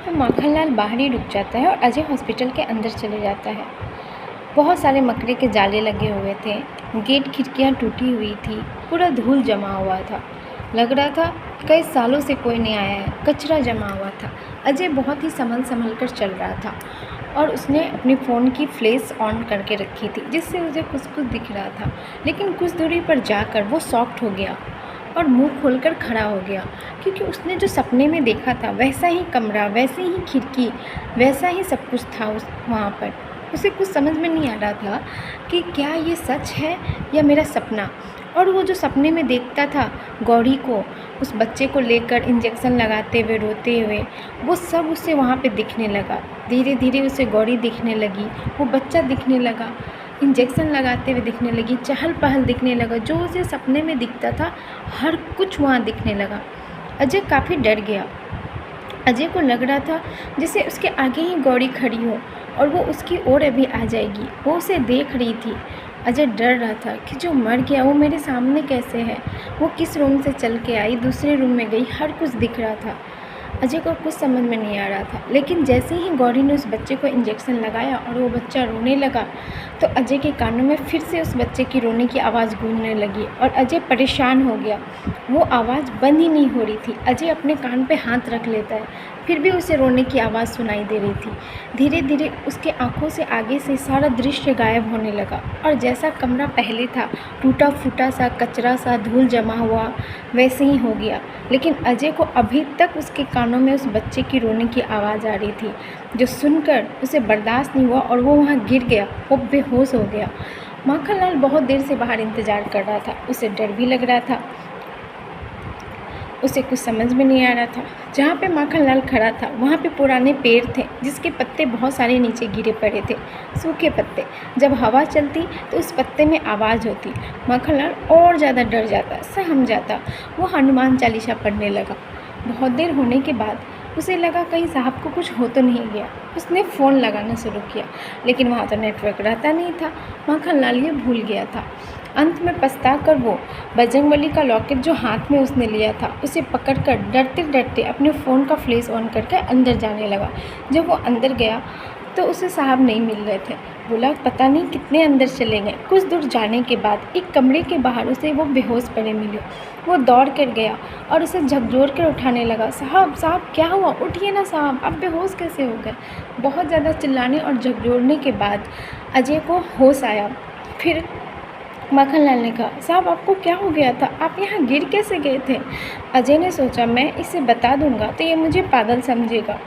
तो माखनलाल बाहर ही रुक जाता है और अजय हॉस्पिटल के अंदर चले जाता है। बहुत सारे मकड़ी के जाले लगे हुए थे, गेट खिड़कियाँ टूटी हुई थी, पूरा धूल जमा हुआ था। लग रहा था कई सालों से कोई नहीं आया है, कचरा जमा हुआ था। अजय बहुत ही संभल कर चल रहा था और उसने अपने फ़ोन की फ्लैश ऑन करके रखी थी, जिससे उसे कुछ कुछ दिख रहा था। लेकिन कुछ दूरी पर जाकर वो शॉक्ड हो गया और मुंह खोलकर खड़ा हो गया, क्योंकि उसने जो सपने में देखा था वैसा ही कमरा, वैसी ही खिड़की, वैसा ही सब कुछ था वहाँ पर। उसे कुछ समझ में नहीं आ रहा था कि क्या ये सच है या मेरा सपना। और वो जो सपने में देखता था गौरी को, उस बच्चे को लेकर इंजेक्शन लगाते हुए रोते हुए, वो सब उसे वहाँ पे दिखने लगा। धीरे धीरे उसे गौरी दिखने लगी, वो बच्चा दिखने लगा, इंजेक्शन लगाते हुए दिखने लगी, चहल पहल दिखने लगा। जो उसे सपने में दिखता था हर कुछ वहाँ दिखने लगा। अजय काफ़ी डर गया। अजय को लग रहा था जैसे उसके आगे ही गौरी खड़ी हो और वो उसकी ओर अभी आ जाएगी। वो उसे देख रही थी। अजय डर रहा था कि जो मर गया वो मेरे सामने कैसे है, वो किस रूम से चल के आई, दूसरे रूम में गई, हर कुछ दिख रहा था। अजय को कुछ समझ में नहीं आ रहा था। लेकिन जैसे ही गौरी ने उस बच्चे को इंजेक्शन लगाया और वो बच्चा रोने लगा, तो अजय के कानों में फिर से उस बच्चे की रोने की आवाज़ गूंजने लगी और अजय परेशान हो गया। वो आवाज़ बंद ही नहीं हो रही थी। अजय अपने कान पे हाथ रख लेता है, फिर भी उसे रोने की आवाज़ सुनाई दे रही थी। धीरे धीरे उसके आंखों से आगे से सारा दृश्य गायब होने लगा और जैसा कमरा पहले था, टूटा फूटा सा, कचरा सा, धूल जमा हुआ, वैसे ही हो गया। लेकिन अजय को अभी तक उसके कानों में उस बच्चे की रोने की आवाज़ आ रही थी, जो सुनकर उसे बर्दाश्त नहीं हुआ और वो वहाँ गिर गया, वो बेहोश हो गया। माखनलाल बहुत देर से बाहर इंतज़ार कर रहा था। उसे डर भी लग रहा था, उसे कुछ समझ में नहीं आ रहा था। जहाँ पे माखनलाल खड़ा था वहाँ पे पुराने पेड़ थे, जिसके पत्ते बहुत सारे नीचे गिरे पड़े थे, सूखे पत्ते। जब हवा चलती तो उस पत्ते में आवाज़ होती। माखनलाल और ज़्यादा डर जाता, सहम जाता। वो हनुमान चालीसा पढ़ने लगा। बहुत देर होने के बाद उसे लगा कहीं साहब को कुछ हो तो नहीं गया। उसने फ़ोन लगाना शुरू किया, लेकिन वहाँ तो नेटवर्क रहता नहीं था। माखनलाल ये भूल गया था। अंत में पछता कर वो बजरंगबली का लॉकेट जो हाथ में उसने लिया था, उसे पकड़कर डरते डरते अपने फ़ोन का फ्लैश ऑन करके अंदर जाने लगा। जब वो अंदर गया तो उसे साहब नहीं मिल रहे थे। बोला पता नहीं कितने अंदर चले गए। कुछ दूर जाने के बाद एक कमरे के बाहर उसे वो बेहोश पड़े मिले। वो दौड़ कर गया और उसे झकझोर कर उठाने लगा। साहब साहब क्या हुआ, उठिए ना साहब, आप बेहोश कैसे हो गए। बहुत ज़्यादा चिल्लाने और झकझोरने के बाद अजय को होश आया। फिर माखनलाल ने कहा साहब आपको क्या हो गया था, आप यहाँ गिर कैसे गए थे। अजय ने सोचा मैं इसे बता दूंगा तो ये मुझे पागल समझेगा।